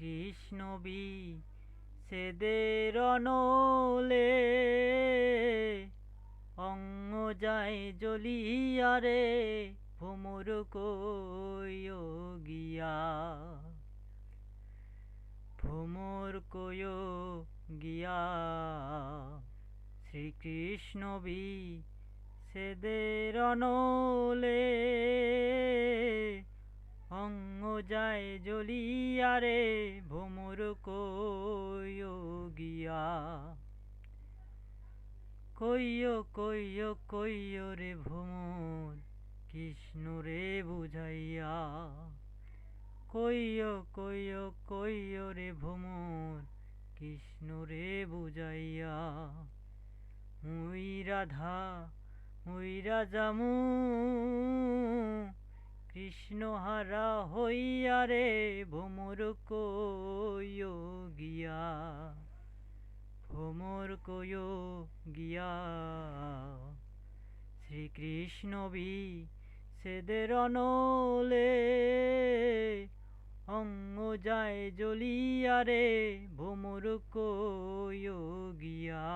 Krishna B সেদের অনলে অঙ্গ যায় জ্বলিয়ারে ভোমর কইয় গিয়া ভোমর কইয় গিয়া শ্রীকৃষ্ণ বি সেদের অনলে অঙ্গ যায় জ্বলিয়ারে ভোমর কইয় গিয়া কইয় কইয় কইয় রে ভোমর কৃষ্ণ রে বুঝাইয়া কইয় কইয় কইয় রে ভোমর কৃষ্ণ রে বুঝাইয়া মুই রাধা মুই রাজামু কৃষ্ণ হারা হইয়া রে ভোমর কইয় গিয়া ভোমর কইয় গিয়া শ্রীকৃষ্ণ বি সেদের অনলে অঙ্গ যায় জ্বলিয়া রে ভোমর কইয় গিয়া।